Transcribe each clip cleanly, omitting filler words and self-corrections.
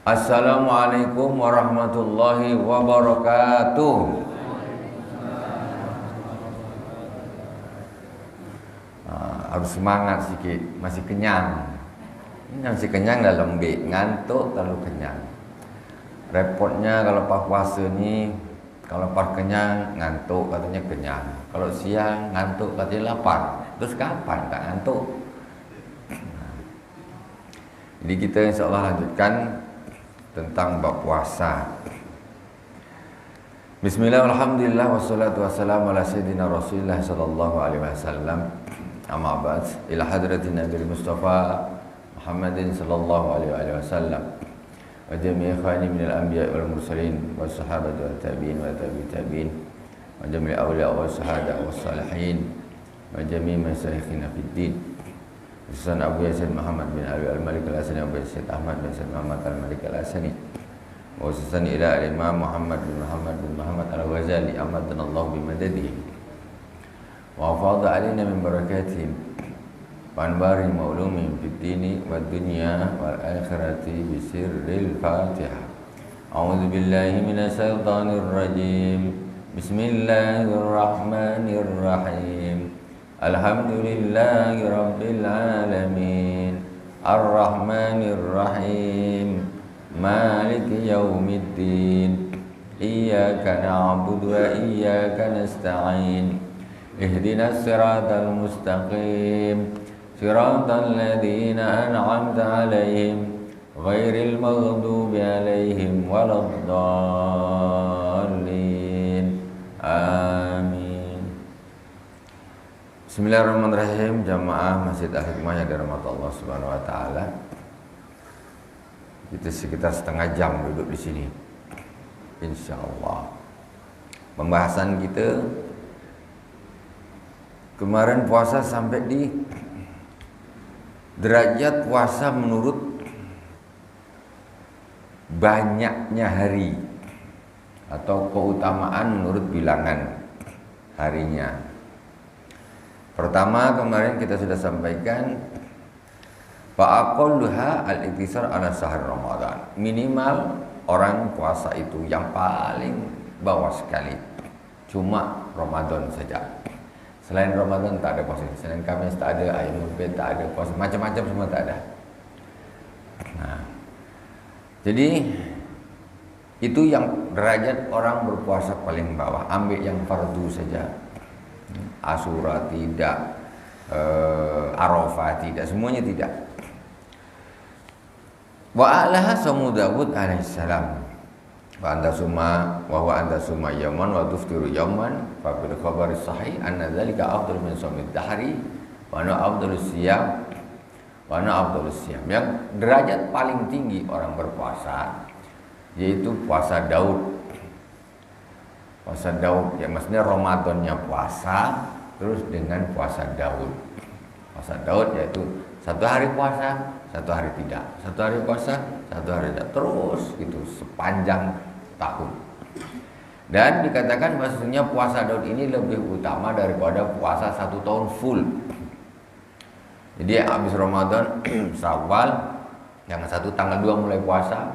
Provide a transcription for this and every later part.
Assalamualaikum warahmatullahi wabarakatuh. Harus semangat sedikit, masih kenyang. Ini masih kenyang dah lembik, ngantuk terlalu kenyang. Repotnya kalau pas puasa ni, kalau pas kenyang ngantuk katanya kenyang, kalau siang ngantuk katanya lapar. Terus kapan tak ngantuk? Jadi kita insyaAllah lanjutkan tentang bab puasa. Bismillah, alhamdulillah, wassalatu wassalamu ala sayyidina Rasulillah sallallahu alaihi wasallam. Amma ba'd, ila hadratin Nabi Mustafa Muhammadin sallallahu alaihi wasallam wa jami'i ikhwani minal anbiya wal mursalin was sahabati wat tabi'in wa tabi'it tabi'in wa jami'i awliya was sahada was salihin wa jami'i masyayikhina fid din. Ustaz Abu Yasin Muhammad bin Ali Al-Malik Al-Asani, Abu Yasin Ahmad bin Said Muhammad Al-Malik Al-Asani, wa Ustaz ila Al-Imam Muhammad bin Muhammad Al-Ghazali amaddanallahu bimadadihi wa afadha alaina min barakatihim wa anbari ma'lumihim fid dini wad dunya wal akhirati bi sirril Fatihah. A'udzu billahi minasy syaithanir rajim. Bismillahirrahmanirrahim. Alhamdulillahi rabbil alamin, ar-rahmanir rahim, maliki yaumiddin, iyyaka na'budu wa iyyaka nasta'in, ihdinas siratal mustaqim, siratal ladzina an'amta 'alaihim, ghairil maghdubi 'alaihim waladdallin. Amin. Bismillahirrahmanirrahim. Jamaah Masjid Al-Hikmah yang dirahmati Allah Subhanahu wa taala. Kita sekitar setengah jam duduk di sini. Insyaallah. Pembahasan kita kemarin puasa sampai di derajat puasa menurut banyaknya hari atau keutamaan menurut bilangan harinya. Pertama, kemarin kita sudah sampaikan fa'aqalluha al-iktisar ala syahr Ramadan. Minimal orang puasa itu yang paling bawah sekali cuma Ramadan saja. Selain Ramadan tak ada puasa. Selain Kamis tak ada, ayam berbeda tak ada puasa, macam-macam semua tak ada. Nah, jadi itu yang derajat orang berpuasa paling bawah. Ambil yang fardu saja. Asyura tidak, Arafah tidak, semuanya tidak. Wa alaha samu Dawud alaihissalam. Wa anta summa wa huwa anta summa yawman wa tuftiru yawman fa bil khabari sahih anna dzalika afdalu min shaumid dahri wa ana afdalus siyam wa ana afdalus siyam. Yang derajat paling tinggi orang berpuasa yaitu puasa Daud. Puasa Daud, ya maksudnya Ramadannya puasa terus dengan puasa Daud. Puasa Daud yaitu satu hari puasa, satu hari tidak, satu hari puasa, satu hari tidak, terus gitu sepanjang tahun. Dan dikatakan maksudnya puasa Daud ini lebih utama daripada puasa satu tahun full. Jadi habis Ramadan Syawal yang satu tanggal 2 mulai puasa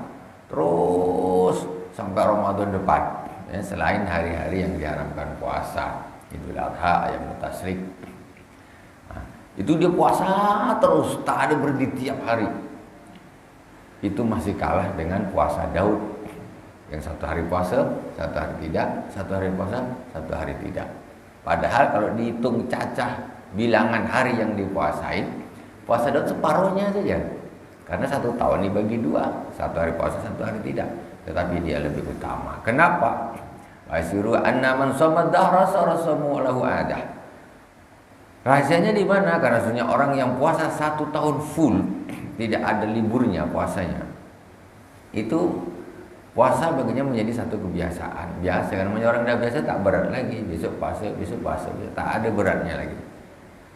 terus sampai Ramadan depan. Ya, selain hari-hari yang diharamkan puasa, Idul Adha, Ayam Tasyrik, nah, itu dia puasa terus, tak ada berhenti tiap hari. Itu masih kalah dengan puasa Daud yang satu hari puasa, satu hari tidak, satu hari puasa, satu hari tidak. Padahal kalau dihitung cacah bilangan hari yang dipuasain, puasa Daud separuhnya saja. Karena satu tahun dibagi dua, satu hari puasa, satu hari tidak. Tetapi dia lebih utama. Kenapa? Asiru anna man shoma dahra sarasamu lahu adah. Rahasianya di mana? Karena sebenarnya orang yang puasa satu tahun full, tidak ada liburnya puasanya. Itu puasa baginya menjadi satu kebiasaan. Biasa, karena orang dah biasa tak berat lagi. Besok puasa, tak ada beratnya lagi.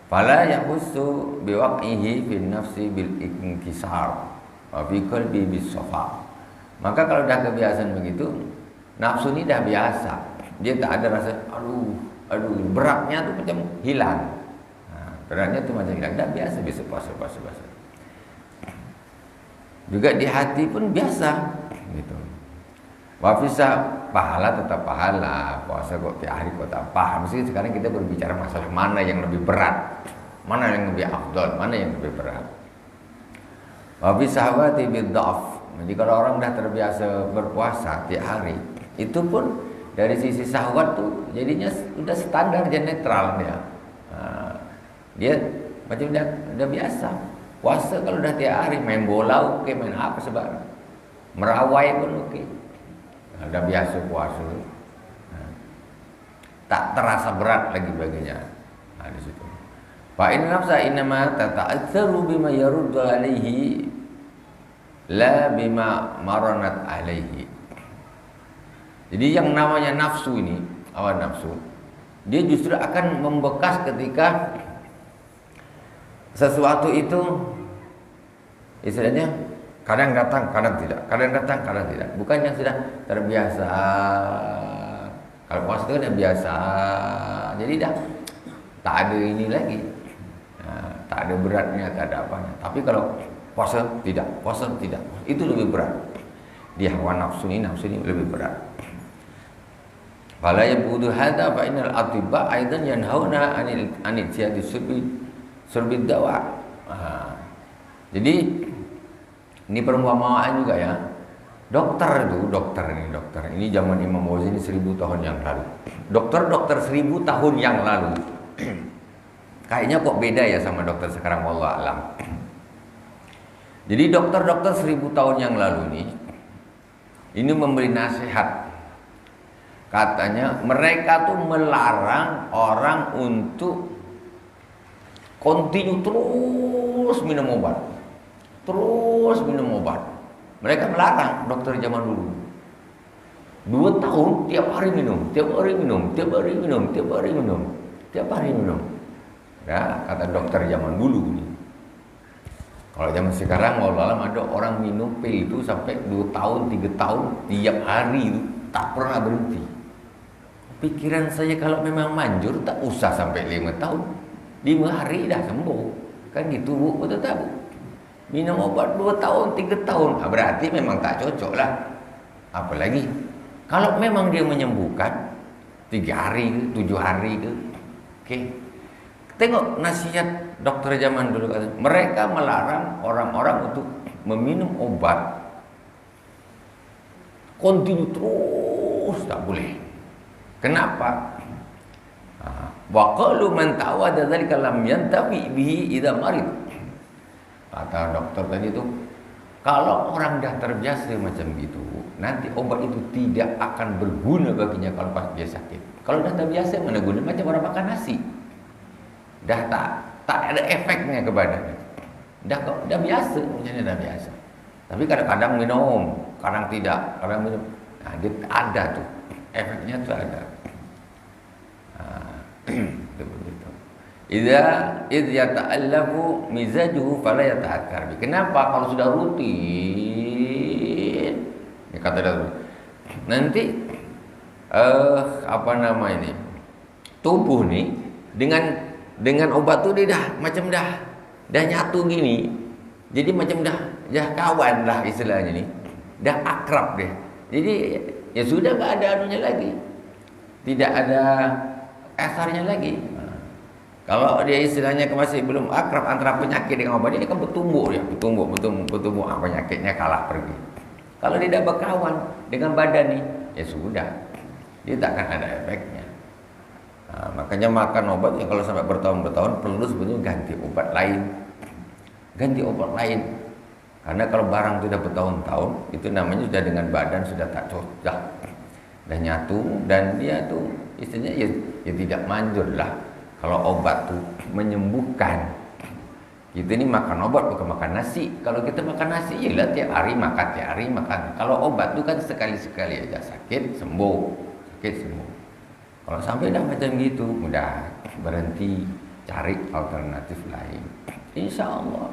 Fala yahusu biwaqihi fin nafsi bil inkisar wa fi qalbi bis safa. Maka kalau dah kebiasaan begitu, nafsu ini dah biasa. Dia tak ada rasa aduh, beratnya tu macam hilang. Beratnya tu macam hilang. Dah biasa puasa. Juga di hati pun biasa gitu. Wafisa pahala tetap pahala, puasa kok tiap hari kok tak paham. Mesti sekarang kita berbicara masalah mana yang lebih berat, mana yang lebih afdal, mana yang lebih berat. Wafisa hawati bid'af. Jadi kalau orang dah terbiasa berpuasa tiap hari, itu pun dari sisi syahwat tuh jadinya udah standar dan netral dia. Dia macam udah biasa. Puasa kalau udah tiap hari main bola oke, main apa sebab merawai pun oke. Udah biasa puasa. Tak terasa berat lagi baginya. Di situ. Fa in nafsa innama tata'atsaru bima yaruddu alaihi la bima maranat alaihi. Jadi yang namanya nafsu ini, hawa nafsu, dia justru akan membekas ketika sesuatu itu istilahnya kadang datang, kadang tidak, kadang datang, kadang tidak. Bukan yang sudah terbiasa. Kalau puasa itu kan yang biasa, jadi dah tak ada ini lagi, tak ada beratnya, tak ada apanya. Tapi kalau puasa tidak, itu lebih berat. Di hawa nafsu ini lebih berat. Fala yabudu hadza fa innal atibba aidan yanhauna anil ziyadi surbi dawa. Jadi ini perumpamaan juga ya. Dokter ini zaman Imam Ghazali 1000 tahun yang lalu. Dokter 1000 tahun yang lalu. Kayaknya kok beda ya sama dokter sekarang, wallahu alam. Jadi dokter 1000 tahun yang lalu ini memberi nasihat. Katanya mereka tuh melarang orang untuk continue terus minum obat. Mereka melarang dokter zaman dulu. 2 tahun tiap hari minum. Ya, kata dokter zaman dulu nih. Kalau zaman sekarang wallahualam ada orang minum pil itu sampai 2 tahun, 3 tahun tiap hari itu tak pernah berhenti. Pikiran saya kalau memang manjur tak usah sampai 5 tahun. 5 hari dah sembuh. Kan gitu Bu, betul tak Bu? Minum obat 2 tahun, 3 tahun. Berarti memang tak cocok lah. Apalagi kalau memang dia menyembuhkan 3 hari ke, 7 hari ke. Oke. Tengok nasihat dokter zaman dulu, mereka melarang orang-orang untuk meminum obat kontinu terus, tak boleh. Kenapa? Wa qalu man ta'awada dzalika lam yantafi bihi idza marid. Kata dokter tadi itu, kalau orang dah terbiasa macam gitu, nanti obat itu tidak akan berguna baginya kalau pas dia sakit. Kalau dah terbiasa mana guna, macam orang makan nasi. Dah tak ada efeknya ke badannya. Dah biasa, macamnya dah biasa. Tapi kadang-kadang minum, kadang tidak, kadang minum. Nah, dia ada tuh, efeknya tuh ada. Begitu. Idza yata'allafu mizajuhu fala yata'akkar. Kenapa? Kalau sudah rutin, ya kata dia, nanti tubuh nih dengan obat tuh dia dah macam dah nyatu gini. Jadi macam dah kawan lah istilahnya nih. Dah akrab deh. Jadi ya sudah enggak ada anunya lagi. Tidak ada asarnya lagi. Kalau dia istilahnya masih belum akrab antara penyakit dengan obat, ini kan bertumbuh, penyakitnya kalah pergi. Kalau dia dah berkawan dengan badan nih, ya sudah, dia tak akan ada efeknya. Makanya makan obat yang kalau sampai bertahun-tahun perlu sebetulnya ganti obat lain. Karena kalau barang sudah bertahun-tahun, itu namanya sudah dengan badan sudah tak cocok, dan nyatu, dan dia tuh istilahnya ya tidak manjur lah. Kalau obat tuh menyembuhkan, kita ini makan obat bukan makan nasi. Kalau kita makan nasi, ya tiap hari makan. Kalau obat tuh kan sekali-sekali aja sakit sembuh. Kalau sampai dah macam gitu, udah berhenti, cari alternatif lain. Insya Allah.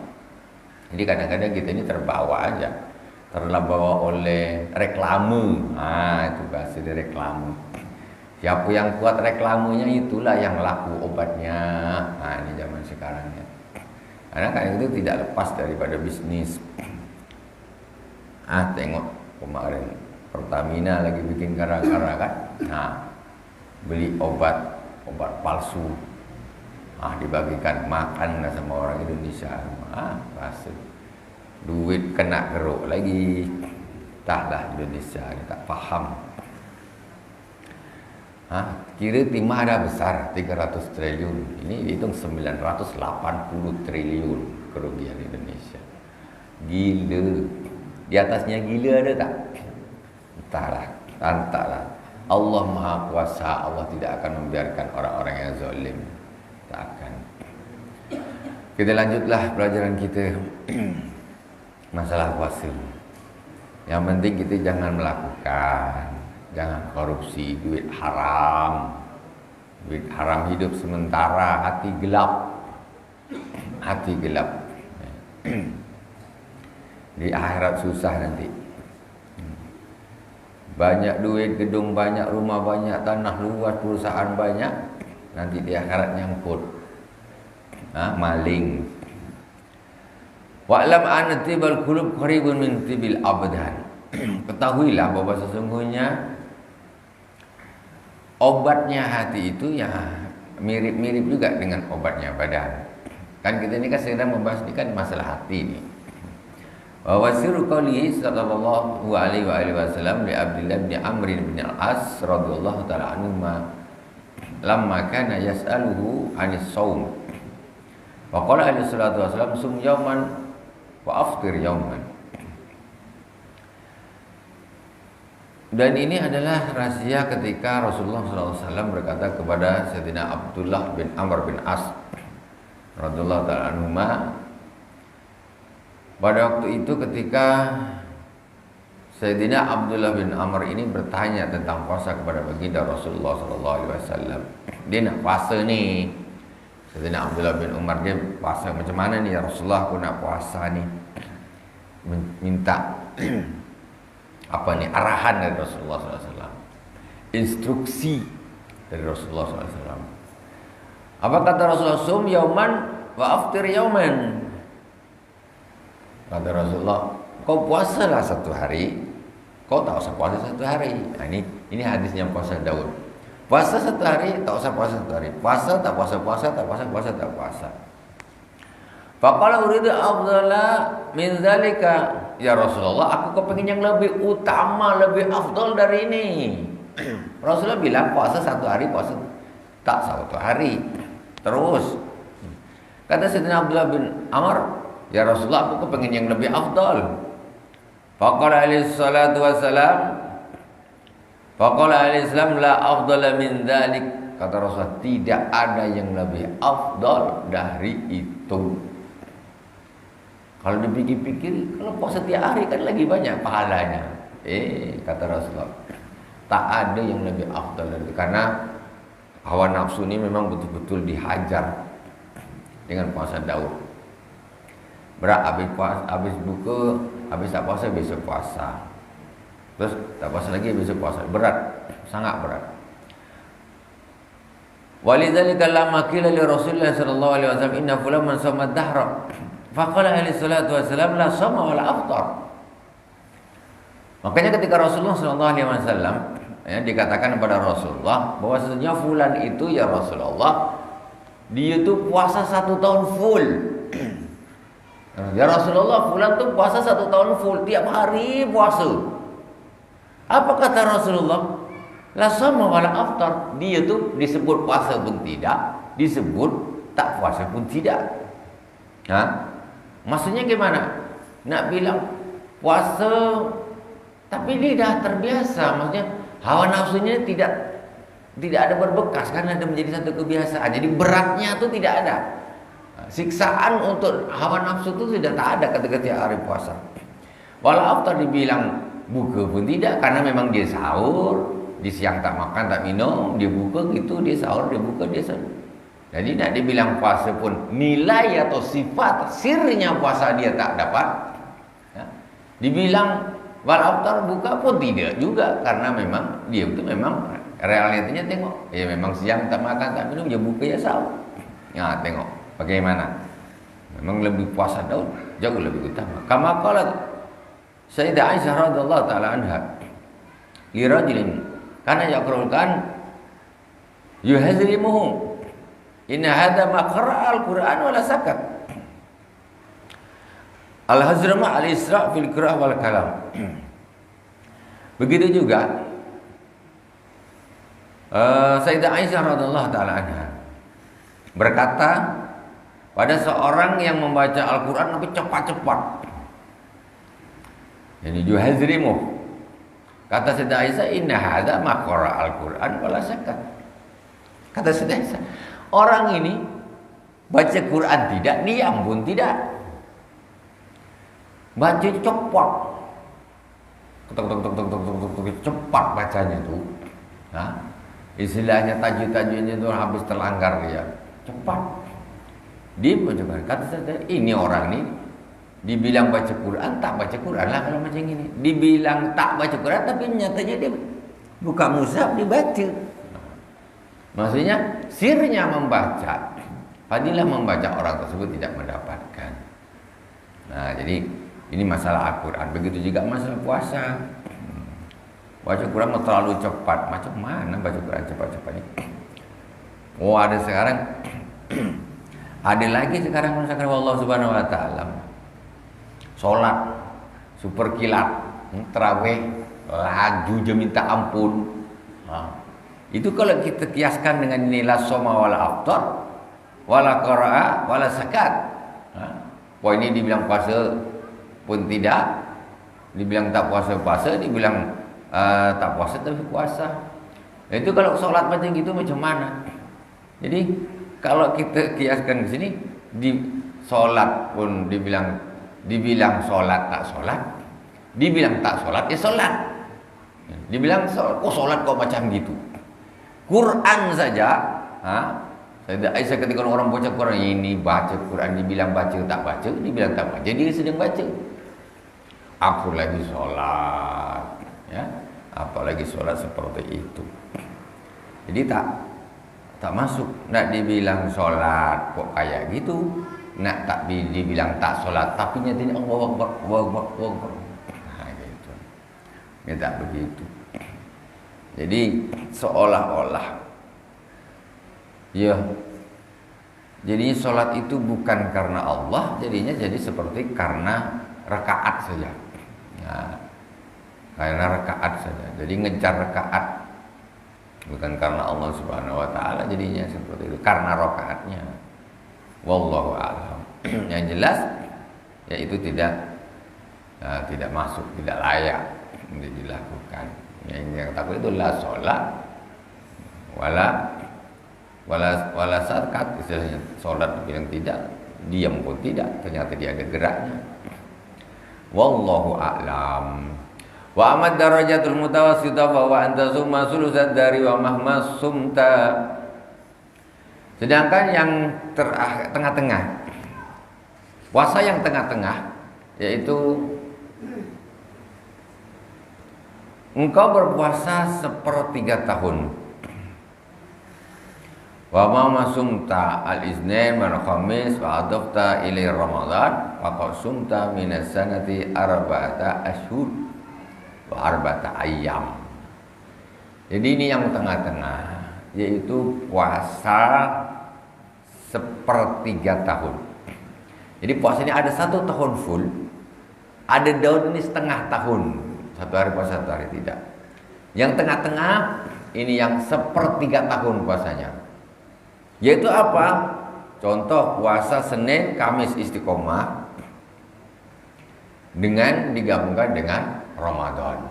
Jadi kadang-kadang kita ini terbawa oleh reklame. Itu bahasa dari reklame. Siapa yang kuat reklamenya itulah yang laku obatnya. Ini zaman sekarang ya. Karena itu tidak lepas daripada bisnis. Tengok kemarin Pertamina lagi bikin gara-gara kan. Beli obat palsu. Dibagikan makan sama orang Indonesia. Rasa duit kena keruk lagi. Taklah Indonesia ni tak faham. Kira timah dah besar 300 triliun. Ini hitung 980 triliun kerugian Indonesia. Gila. Di atasnya gila ada tak? Entahlah. Allah Maha Kuasa. Allah tidak akan membiarkan orang-orang yang zalim. Tak akan. Kita lanjutlah pelajaran kita. Masalah puasa. Yang penting kita jangan melakukan, jangan korupsi, duit haram. Duit haram hidup sementara, hati gelap. Hati gelap. Di akhirat susah nanti. Banyak duit, gedung banyak, rumah banyak, tanah luas, perusahaan banyak, nanti di akhirat nyangkut. Maling. Wa'lam anna tibal qulub qaribun min tibil abdan. Ketahuilah bahwa sesungguhnya obatnya hati itu ya mirip-mirip juga dengan obatnya badan. Kan kita ini kan sedang membahas ini kan masalah hati ini. Wa wasiru qawlihi sallallahu alaihi wasallam li Abdullah bin Amr bin Al-As radhiyallahu ta'ala anhuma lamma kana yas'aluhu 'anis shaum. Wa qala alaihi salatu wasallam sum yawman wa aftir yawman. Dan ini adalah rahasia ketika Rasulullah SAW berkata kepada Sayyidina Abdullah bin Amr bin As radhiyallahu ta'ala anhuma, pada waktu itu ketika Sayyidina Abdullah bin Amr ini bertanya tentang puasa kepada baginda Rasulullah SAW. Dia nak puasa ni. Sayyidina Abdullah bin Umar dia puasa macam mana ni ya Rasulullah, aku nak puasa ni. Minta arahan dari Rasulullah SAW, instruksi dari Rasulullah SAW. Apa kata Rasulullah? Sum yauman wa aftir yauman. Kata Rasulullah, kau puasalah satu hari, kau tak usah puasa satu hari. Ini hadisnya puasa Daud. Puasa satu hari, tak usah puasa satu hari. Puasa tak puasa, tak puasa tak puasa. Faqala uridu afdala min zalika. Ya Rasulullah, aku kepingin yang lebih utama, lebih afdal dari ini. Rasulullah bilang puasa satu hari, puasa tak satu hari. Terus kata Sayyidina Abdullah bin Amr, ya Rasulullah, aku kepingin yang lebih afdal. Faqala alaihi salatu wassalam, faqala alaihi salam la afdala min dzalik. Kata Rasulullah, tidak ada yang lebih afdal dari itu. Kalau dipikir-pikir, kalau puasa tiap hari kan lagi banyak pahalanya. Kata Rasulullah, tak ada yang lebih afdal dari itu. Karena hawa nafsu ini memang betul-betul dihajar dengan puasa Daud. Berat, habis buka, habis tak puasa, besok puasa. Terus tak puasa lagi, besok puasa. Berat, sangat berat. Walidzalika lamma qila li Rasulillah sallallahu alaihi wasallam inna fulan man sama dahra. Faqala alaihi salatu wasallam la sama wala aftar. Makanya ketika Rasulullah sallallahu alaihi wasallam dikatakan kepada Rasulullah bahwa sesungguhnya fulan itu ya Rasulullah, dia itu puasa 1 tahun full. Ya Rasulullah, fulan tu puasa 1 tahun full, tiap hari puasa. Apa kata Rasulullah? La sama wala aftar. Dia tu disebut puasa pun tidak, disebut tak puasa pun tidak. Maksudnya gimana? Nak bilang puasa tapi dia dah terbiasa. Maksudnya hawa nafsunya tidak ada berbekas karena ada menjadi satu kebiasaan. Jadi beratnya tu tidak ada. Siksaan untuk hawa nafsu itu sudah tak ada ketika hari puasa. Walau aftar dibilang buka pun tidak, karena memang dia sahur, di siang tak makan tak minum, dia buka gitu, dia sahur, dia buka, dia sahur. Jadi nak dibilang puasa pun nilai atau sifat sirnya puasa dia tak dapat. Dibilang walau aftar buka pun tidak juga, karena memang dia itu memang realitanya tengok, ya memang siang tak makan tak minum, dia buka ya sahur. Tengok bagaimana? Memang lebih puasa Daud jauh lebih utama. Kama qala Sayyidah Aisyah radhiyallahu taala anha li rajulin kana yaqra'ul Qur'an yuhazrimuhu inna hadha ma qara'a al-Qur'an wa la sakat. Al-hazrama al-isra' fil qira'ah wal kalam. Begitu juga Sayyidah Aisyah radhiyallahu taala anha berkata pada seorang yang membaca Al-Qur'an tapi cepat-cepat. Jadi yuhazrimuh. Kata Sayyidah Aisyah, inna hadza ma qara'a al-Qur'an wala sakat. Kata Sayyidah Aisyah, orang ini baca Quran tidak, diam pun tidak. Baca cepat. Cepat bacanya tuh. Nah, istilahnya tajwid-tajwidnya itu habis terlanggar dia. Cepat. Dibaca. Kata Sayyidah, ini orang ini dibilang baca Quran, tak baca Quran lah kalau macam ini. Dibilang tak baca Quran, tapi nyatanya dia buka mushaf dibaca. Maksudnya sirnya membaca, fadilah membaca orang tersebut tidak mendapatkan. Nah, jadi ini masalah Al-Quran. Begitu juga masalah puasa. Baca Quran terlalu cepat. Macam mana baca Quran cepat-cepat ini? Oh, ada sekarang ada lagi sekarang misalkan Allah Subhanahu wa taala. Sholat super kilat, tarawih laju je minta ampun. Itu kalau kita kiaskan dengan nilai soma wala aftar wala qara'a wala sakat. Wah, ini dibilang puasa pun tidak, dibilang tak puasa, dibilang tak puasa tapi puasa. Itu kalau sholat macam gitu macam mana? Jadi kalau kita kiaskan di sini, di sholat pun dibilang sholat tak sholat, dibilang tak sholat ya sholat, dibilang sholat kok macam gitu. Quran saja, Sayyidah Aisyah ketika orang baca Quran, ini baca Quran, dibilang baca tak baca, dibilang tak baca, dia sedang baca. Aku lagi sholat, ya, apalagi sholat seperti itu. Jadi tak masuk. Nak dibilang sholat kok kayak gitu, nak tak dibilang tak sholat, tapi nyatanya Allahu Akbar, Allahu Akbar. Nah, gitu. Ya tak begitu. Jadi seolah-olah ya, jadinya sholat itu bukan karena Allah, jadinya jadi seperti karena rakaat saja. Nah, karena rakaat saja. Jadi ngejar rakaat, bukan karena Allah Subhanahu wa taala, jadinya seperti itu karena rakaatnya. Wallahu a'lam. Yang jelas ya itu tidak masuk, tidak layak untuk dilakukan. Yang takut itu la sholat wala sakat, istilahnya sholat bilang tidak, diam pun tidak, ternyata dia ada geraknya. Wallahu a'lam. Wa amad darajatul mutawassithah wa anta summa sulusad dari wa mahma sumta. Sedangkan yang tengah-tengah, puasa yang tengah-tengah yaitu engkau berpuasa 1/3 tahun. Wa ma masumta al-itsnain wal khamis wa adafta ila Ramadan wa qad sumta min as-sanati 4 ashhur wa 4 ayyam. Jadi ini yang tengah-tengah, yaitu puasa 1/3 tahun. Jadi puasa ini ada 1 tahun full, ada daun ini setengah tahun, 1 hari puasa 1 hari tidak. Yang tengah-tengah ini yang 1/3 tahun puasanya. Yaitu apa? Contoh puasa Senin, Kamis istiqomah dengan digabungkan dengan Ramadan.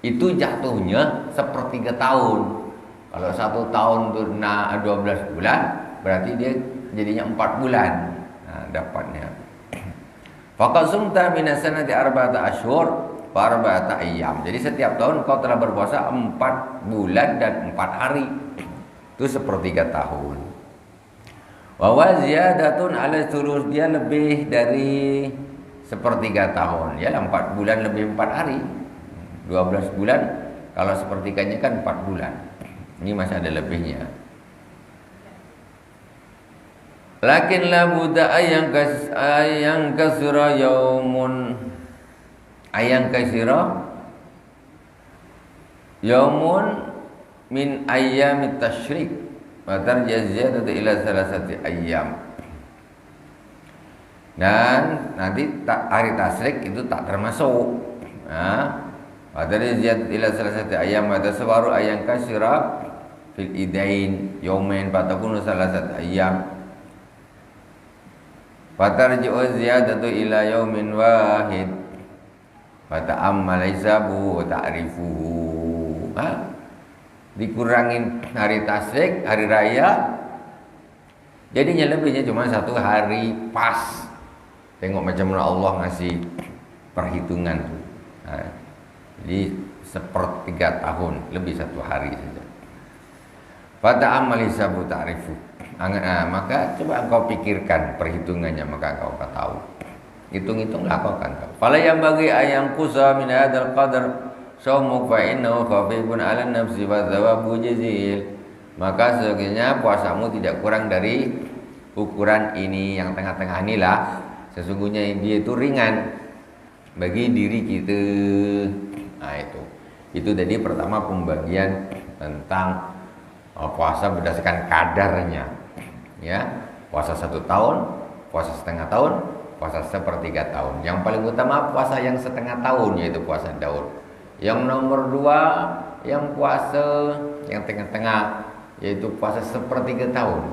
Itu jatuhnya 1/3 tahun. Kalau 1 tahun itu 12 bulan, berarti dia jadinya 4 bulan. Nah, dapatnya. Faqad sumta min as-sanati 4 ashhur wa 4 ayyam. Jadi setiap tahun kau telah berpuasa 4 bulan dan 4 hari. Itu 1/3 tahun. Wa ziyadatun ala thuluth, dia lebih dari 1/3 tahun. Ya, 4 bulan lebih 4 hari. 12 bulan, kalau 1/3-nya kan 4 bulan. Ini masih ada lebihnya. Lakin la budda ayang kasura yaumun ayang kaisira yaumun min ayyamit tasyrik wa tarja ziyadatu ila salasati ayyam. Dan nanti hari tasyrik itu tak termasuk. Wa tarja ziyadatu ila salasati ayyam wa tasbaru ayang kaisira fil idain yaumain fatakunu salasati ayyam. Fatarji'u ziyadatu ila yaumin wahid fata'ammal hisabu ta'rifuhu. Dikurangin hari tasyrik, hari raya, jadinya lebihnya cuma 1 hari pas. Tengok macam mana Allah ngasih perhitungan tuh. Jadi 1/3 tahun, lebih 1 hari saja. Fata'ammal hisabu ta'rifu. Maka coba engkau pikirkan perhitungannya, maka engkau akan tahu. Hitung-hitunglah kau akan tahu. Fala yang bagi ayang kusa min hadzal qadar saumuk fa innahu khafifun 'ala nafsi wa thawabu jazil. Maka sesungguhnya puasamu tidak kurang dari ukuran ini, yang tengah-tengah inilah. Sesungguhnya dia itu ringan bagi diri kita. Itu tadi pertama pembagian tentang puasa berdasarkan kadarnya. Ya, puasa 1 tahun, puasa setengah tahun, puasa 1/3 tahun. Yang paling utama puasa yang setengah tahun, yaitu puasa Daud. Yang nomor 2 yang puasa yang tengah-tengah, yaitu puasa 1/3 tahun.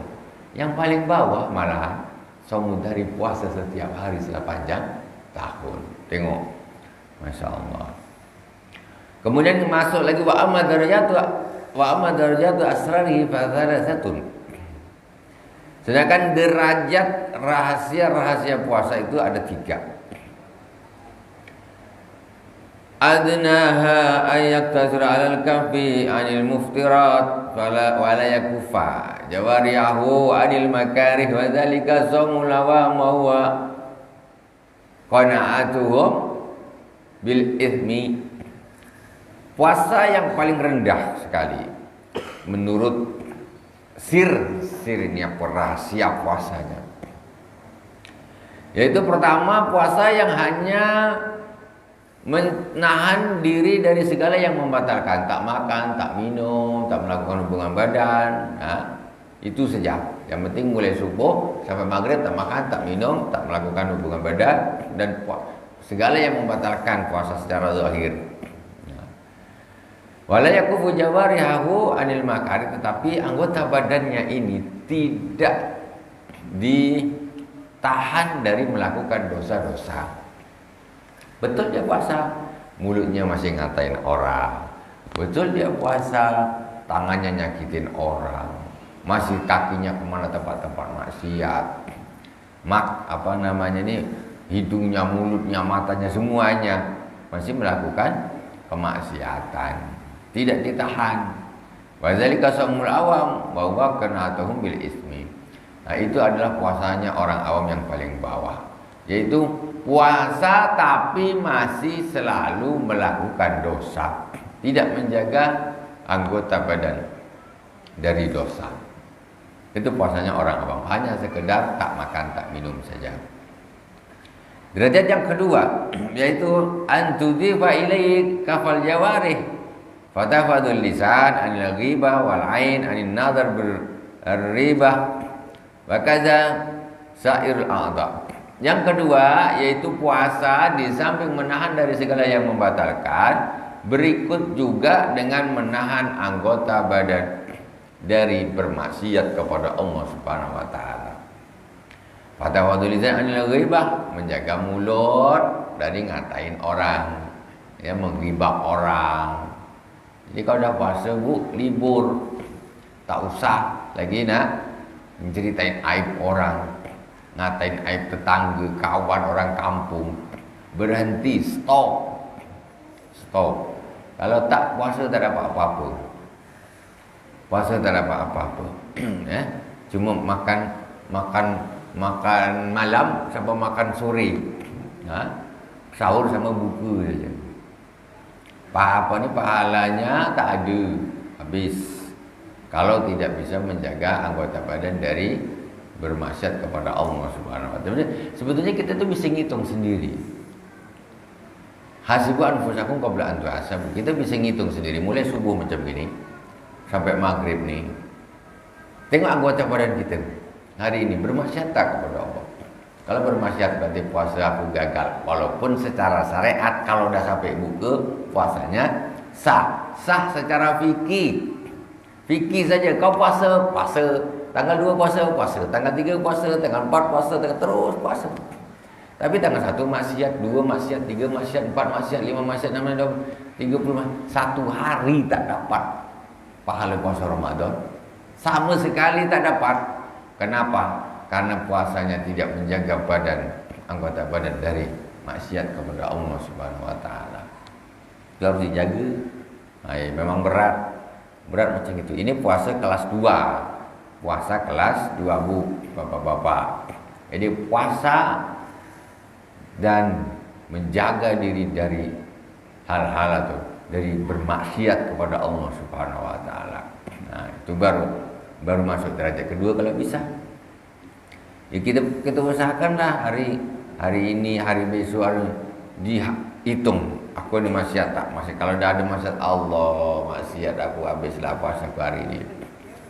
Yang paling bawah malahan saum dari puasa setiap hari sepanjang tahun. Tengok, Masya Allah. Kemudian masuk lagi wa amma darajatu asrarihi fa thalathatun. Sedangkan derajat rahasia-rahasia puasa itu ada 3. Adnaha ayyaktasira 'alal kafi 'anil muftirat wa la yakufa jawariyahu 'anil makarih wa dzalika shaumul lawam wa huwa qana'atuhum bil ithmi. Puasa yang paling rendah sekali menurut sirnya rahasia puasanya, yaitu pertama puasa yang hanya menahan diri dari segala yang membatalkan, tak makan, tak minum, tak melakukan hubungan badan. Itu saja. Yang penting mulai subuh sampai maghrib tak makan, tak minum, tak melakukan hubungan badan, dan segala yang membatalkan puasa secara zahir. Wala yakufu jawarihahu anil makari, tetapi anggota badannya ini tidak ditahan dari melakukan dosa-dosa. Betul dia puasa, mulutnya masih ngatain orang. Betul dia puasa, tangannya nyakitin orang. Masih kakinya kemana tempat-tempat maksiat. Hidungnya, mulutnya, matanya, semuanya masih melakukan kemaksiatan. Tidak ditahan. Wa dzalika shaumul awam wa huwa qana'atuhum bil ismi. Itu adalah puasanya orang awam yang paling bawah, yaitu puasa tapi masih selalu melakukan dosa, tidak menjaga anggota badan dari dosa. Itu puasanya orang awam, hanya sekedar tak makan, tak minum saja. Derajat yang kedua yaitu antudhifa ilaik kafal jawarih fatafadul lisan anil ghibah wal ain anil nadhar bil ribah wa kaza sairul a'dha. Yang kedua yaitu puasa di samping menahan dari segala yang membatalkan, berikut juga dengan menahan anggota badan dari bermaksiat kepada Allah Subhanahu wa taala. Fatafadul lisan anil ghibah, menjaga mulut dari ngatain orang, ya, menggibah orang. Jadi kalau udah puasa libur, tak usah lagi nak menceritain aib orang, ngatain aib tetangga, kawan, orang kampung. Berhenti, stop. Kalau tak puasa tak dapat apa-apa. Puasa tak dapat apa-apa. Cuma makan malam sampai makan sore. Sahur sama buku saja. Apa ni pahalanya tak ada, habis. Kalau tidak bisa menjaga anggota badan dari bermaksiat kepada Allah Subhanahu wa taala. Sebetulnya kita tu bisa ngitung sendiri. Hasibu anfusakum qabla an tuhasabu. Kita bisa ngitung sendiri mulai subuh macam gini sampai maghrib nih. Tengok anggota badan kita hari ini bermaksiat tak kepada Allah. Kalau bermaksiat berarti puasa aku gagal. Walaupun secara syariat kalau udah sampai buka puasanya sah. Sah secara fikih. Fikih saja kau puasa, puasa. Tanggal 2 puasa, puasa. Tanggal 3 puasa, tanggal 4 puasa, terus puasa. Tapi tanggal 1 maksiat, 2 maksiat, 3 maksiat, 4 maksiat, 5 maksiat, 6 maksiat, 30 maksiat. 1 hari tak dapat pahala puasa Ramadan. Sama sekali tak dapat. Kenapa? Karena puasanya tidak menjaga badan, anggota badan dari maksiat kepada Allah Subhanahu wa taala. Harus dijaga. Memang berat. Berat macam itu. Ini puasa kelas 2. Puasa kelas 2 Bu, Bapak-bapak. Jadi puasa dan menjaga diri dari hal-hal atau dari bermaksiat kepada Allah Subhanahu wa taala. Nah, itu baru masuk derajat kedua kalau bisa. Ya kita usahakanlah hari ini, hari besok dihitung. Aku ini maksiat tak? Maksiat. Kalau dah ada maksiat Allah, maksiat aku habislah puasa aku hari ini.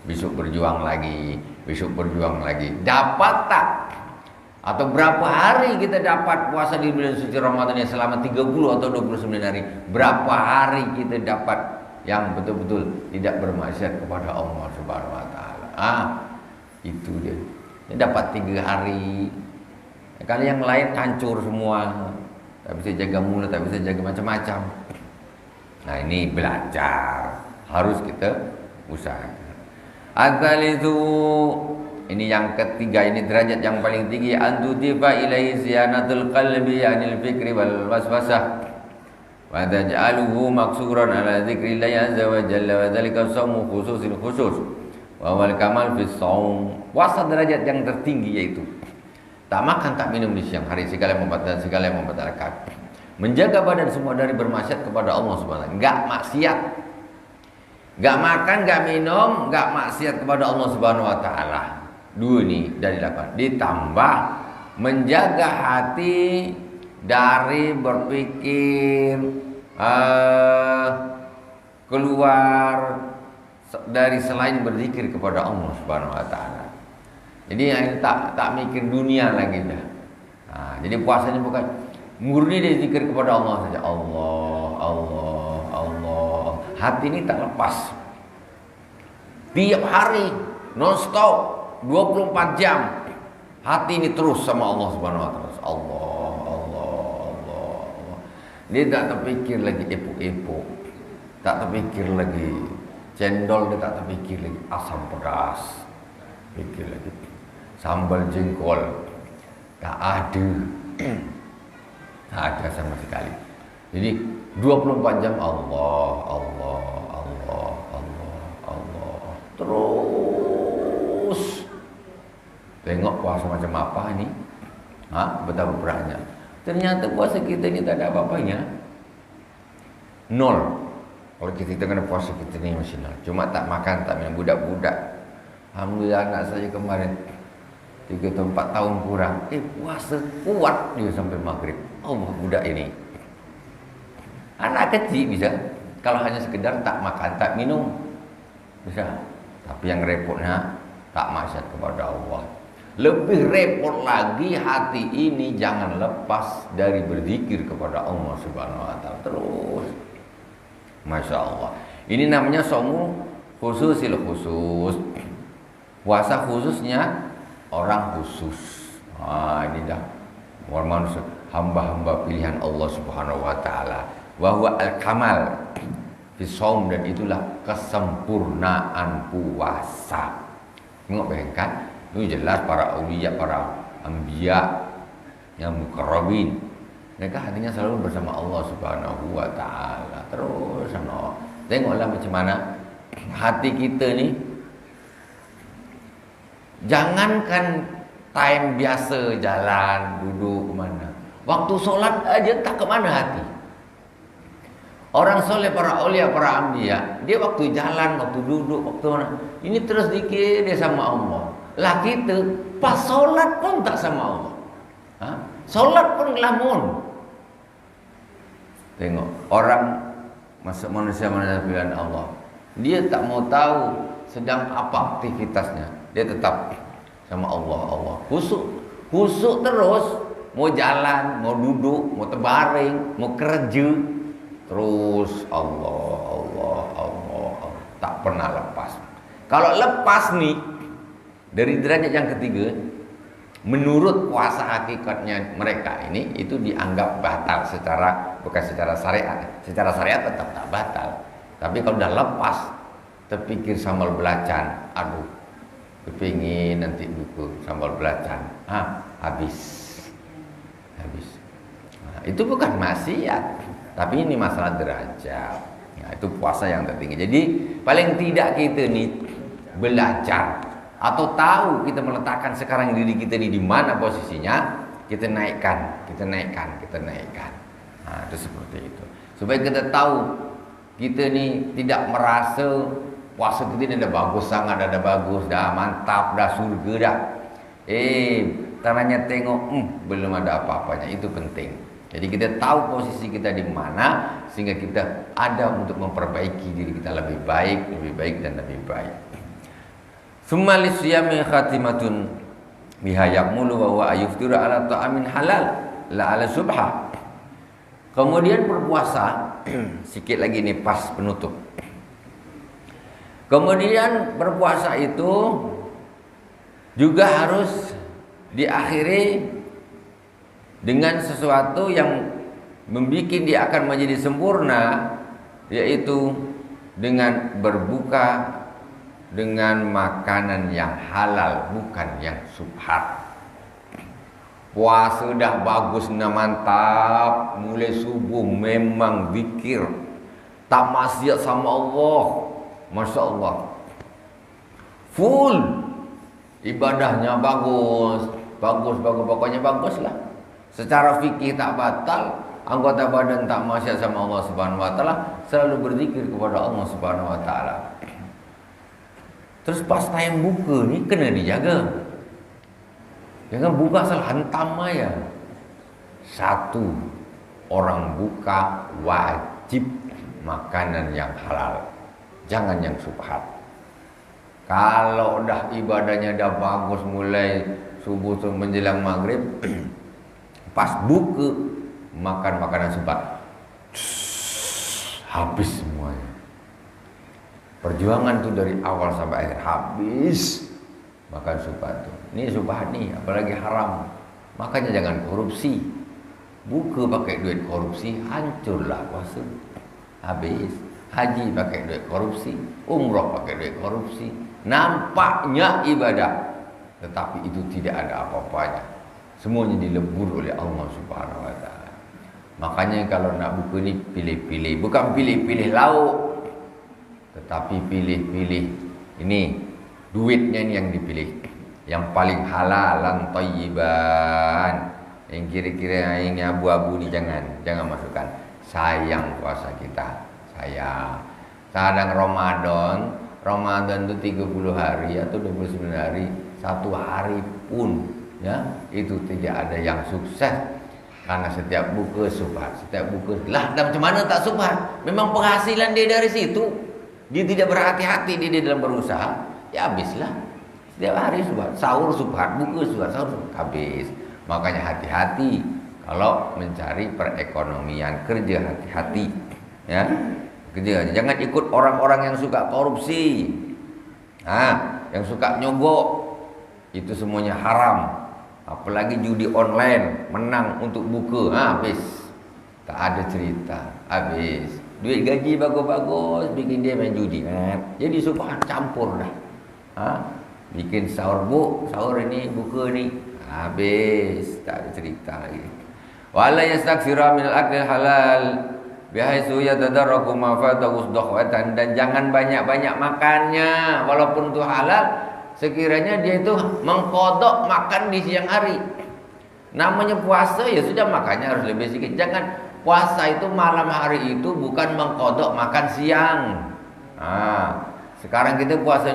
Besok berjuang lagi, besok berjuang lagi. Dapat tak? Atau berapa hari kita dapat puasa di bulan suci Ramadan yang selama 30 atau 29 hari? Berapa hari kita dapat yang betul-betul tidak bermaksiat kepada Allah Subhanahu wa taala? Itu dia. Dia dapat 3 hari. Kalau yang lain hancur semua. Tak bisa jaga mulut, tak bisa jaga macam-macam. Nah, ini belajar. Harus kita usahakan. Asal itu ini yang ketiga, ini derajat yang paling tinggi. Antutifa ilaihi ziyanatul qalbi anil fikri wal waswasah wa taj'aluhu maksuran ala dzikrillah azza wa jalla wa dzalika shaumu khususil khusus wa wal kamal fis shaum. Puasa derajat yang tertinggi yaitu tak makan tak minum di siang hari, segala yang membatalkan. Menjaga badan semua dari bermaksiat kepada Allah Subhanahu wa taala. Enggak maksiat. Enggak makan, enggak minum, enggak maksiat kepada Allah Subhanahu wa taala. 2 nih dari 8. Ditambah menjaga hati dari berpikir keluar dari selain berzikir kepada Allah Subhanahu wa taala. Jadi tak mikir dunia lagi dah. Jadi puasanya bukan murni dia zikir kepada Allah saja. Allah, Allah, Allah. Hati ini tak lepas. Tiap hari non-stop 24 jam hati ini terus sama Allah Subhanahu wa taala. Allah, Allah, Allah, Allah. Dia tak terpikir lagi epok-epok. Tak terpikir lagi cendol, dia tak terpikir lagi asam pedas. Pikir lagi sambal jengkol. Tak ada. Tak ada sama sekali. Jadi 24 jam Allah, Allah, Allah, Allah, Allah. Terus tengok puasa macam apa ini. Betapa beratnya. Ternyata puasa kita ini tak ada apa-apanya. 0. Kalau kita kena puasa kita ni masih 0. Cuma tak makan, tak minum. Budak-budak, alhamdulillah anak saya kemarin 3 atau 4 tahun kurang. Puasa kuat dia sampai maghrib. Allah, budak ini. Anak kecil bisa. Kalau hanya sekedar tak makan, tak minum, bisa. Tapi yang repotnya tak maksiat kepada Allah. Lebih repot lagi hati ini jangan lepas dari berzikir kepada Allah Subhanahu wa taala terus. Masya Allah. Ini namanya saumu khususil khusus. Puasa khususnya orang khusus. Ini dah orang manusia, hamba-hamba pilihan Allah Subhanahu wa taala. Wa huwa al-kamal fi shaum, dan itulah kesempurnaan puasa. Tengok bayangkan, itu jelas para auliya, para anbiya yang mukarrabin, mereka hatinya selalu bersama Allah Subhanahu wa taala. Terus sama. Tengoklah macam mana hati kita ni. Jangankan time biasa jalan, duduk ke mana. Waktu solat aja tak ke mana hati. Orang soleh, para aulia, para anbiya, dia waktu jalan, waktu duduk, waktu mana, ini terus zikir dia sama Allah. Lah kita pas solat pun tak sama Allah. Solat pun ngelamun. Tengok orang manusia pilihan Allah, dia tak mau tahu sedang apa aktivitasnya, dia tetap sama Allah. Husuk terus, mau jalan, mau duduk, mau terbaring, mau kerja, terus Allah, tak pernah lepas. Kalau lepas nih dari derajat yang ketiga, menurut puasa hakikatnya mereka ini itu dianggap batal bukan secara syariat. Secara syariat tetap tak batal. Tapi kalau udah lepas, terpikir sambal belacan, aduh, kepingin nanti buku sambal belacan, habis. Nah, itu bukan maksiat, tapi ini masalah derajat. Nah, itu puasa yang tertinggi. Jadi paling tidak kita nih belajar atau tahu kita meletakkan sekarang diri kita ini di mana posisinya, kita naikkan. Nah, itu seperti itu. Supaya kita tahu kita ini tidak merasa puasa kita ini dah bagus sangat, dah bagus, dah mantap, dah surga dah. Caranya tengok, belum ada apa-apanya. Itu penting. Jadi kita tahu posisi kita di mana sehingga kita ada untuk memperbaiki diri kita lebih baik dan lebih baik. Summa lisiyami khatimatun biha yaqmulu wa huwa ayuftiru ala ta'amin halal la ala subha. Kemudian berpuasa sikit lagi nih pas penutup. Kemudian berpuasa itu juga harus diakhiri dengan sesuatu yang membuat dia akan menjadi sempurna, yaitu dengan berbuka dengan makanan yang halal, bukan yang subhat. Puasa dah bagus, dah mantap, mulai subuh memang zikir, tak maksiat sama Allah, Masya Allah, full ibadahnya bagus, pokoknya bagus lah. Secara fikih tak batal, anggota badan tak maksiat sama Allah Subhanahu Wa Taala, selalu berzikir kepada Allah Subhanahu Wa Taala. Terus pas time buka ni kena dijaga. Jangan buka asal hantam aja. Satu, orang buka wajib makanan yang halal, jangan yang subhat. Kalau dah ibadahnya dah bagus mulai subuh menjelang maghrib, pas buka makan makanan subhat, habis semuanya. Perjuangan tuh dari awal sampai akhir habis makan subhat tuh. Ini subhat nih, apalagi haram. Makanya jangan korupsi. Buka pakai duit korupsi, hancurlah puasa. Habis. Haji pakai duit korupsi, umrah pakai duit korupsi. Nampaknya ibadah, tetapi itu tidak ada apa-apanya. Semuanya dilebur oleh Allah Subhanahu Wa Taala. Makanya kalau nak buka ni pilih-pilih, bukan pilih-pilih lauk, tetapi pilih-pilih ini duitnya ini yang dipilih, yang paling halalan thayyiban. Yang kira-kira ini abu-abu ni jangan masukkan. Sayang puasa kita, sayang. Kadang Ramadan itu 30 hari atau 29 hari, satu hari pun ya itu tidak ada yang sukses. Karena setiap buka subhat, setiap buka lah, dan macam mana tak subhat? Memang penghasilan dia dari situ. Dia tidak berhati-hati dia dalam berusaha, ya habislah. Setiap hari subhat, sahur subhat, buka subhat, sahur subhat, habis. Makanya hati-hati kalau mencari perekonomian, kerja hati-hati, ya. Kerja, jangan ikut orang-orang yang suka korupsi, yang suka nyogok, itu semuanya haram. Apalagi judi online, menang untuk buka, habis. Tak ada cerita, habis. Duit gaji bagus-bagus, bikin dia main judi. Jadi subhan campur dah. Bikin sahur ini, buka ni, habis. Tak ada cerita lagi. Wala yastaksira minal aklil halal bihaisu yatadarraku ma fatahu dakhwatan, dan jangan banyak-banyak makannya walaupun itu halal. Sekiranya dia itu mengkodok makan di siang hari. Namanya puasa ya sudah, makannya harus lebih sedikit. Jangan puasa itu malam hari itu bukan mengkodok makan siang. Sekarang kita puasa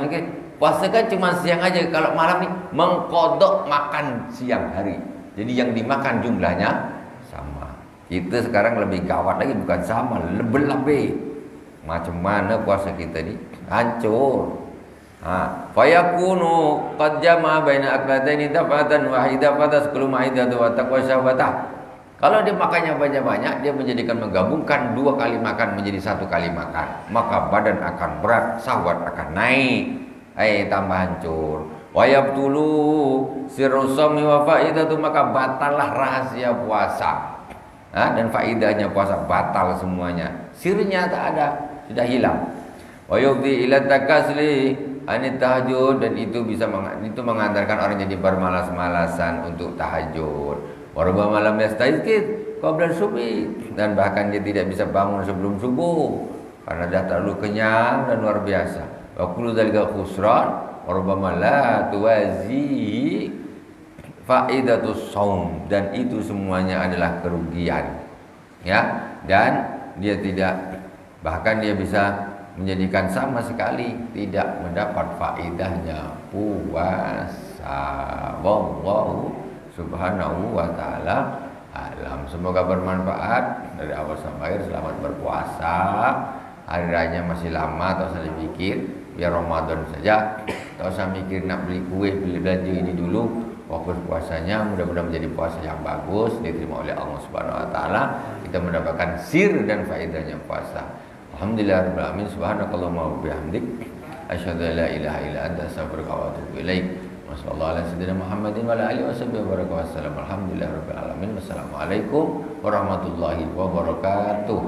kan cuma siang aja. Kalau malam nih mengkodok makan siang hari. Jadi yang dimakan jumlahnya sama. Kita sekarang lebih gawat lagi, bukan sama, lebih. Macam mana puasa kita ni? Hancur. Fayakunu qad jama'a baina aklataini dafatan wahidah fatasqulu ma'idatu wa taqwa syahwatah. Kalau dia makannya banyak-banyak, dia menjadikan menggabungkan 2 kali makan menjadi 1 kali makan, maka badan akan berat, syahwat akan naik, tambah hancur. Wa yabtulu sirru shaumi wa faidatu, maka batallah rahasia puasa. Dan faidahnya puasa batal semuanya. Sirnya tak ada, sudah hilang. Wa yufdi ila takasli anit tahajud, dan itu bisa mengantarkan orang jadi bermalas-malasan untuk tahajud. Warba malam yastaiqid qabla subuh, dan bahkan dia tidak bisa bangun sebelum subuh karena dah terlalu kenyang dan luar biasa. Wa kullu dzalika khusran warba la tuwazi faidatus shaum, dan itu semuanya adalah kerugian. Ya, dan dia tidak, bahkan dia bisa menjadikan sama sekali tidak mendapat faedahnya puasa. Wallahu subhanahu wa ta'ala alam. Semoga bermanfaat dari awal sampai akhir. Selamat berpuasa. Hari raya masih lama, tak usah dipikir, biar Ramadan saja. Tak usah mikir nak beli kue, beli belanja ini dulu. Fokus puasanya, mudah-mudahan menjadi puasa yang bagus, diterima oleh Allah Subhanahu wa taala. Kita mendapatkan sir dan faedahnya puasa. Alhamdulillahirabbil alamin. Subhanakallahumma wa bihamdik, asyhadu an la ilaha illa anta, astaghfiruka wa atubu ilaik. Wassallallahu ala sayyidina Muhammadin wa ala alihi wasallam. Alhamdulillahirabbil alamin. Wassalamualaikum warahmatullahi wabarakatuh.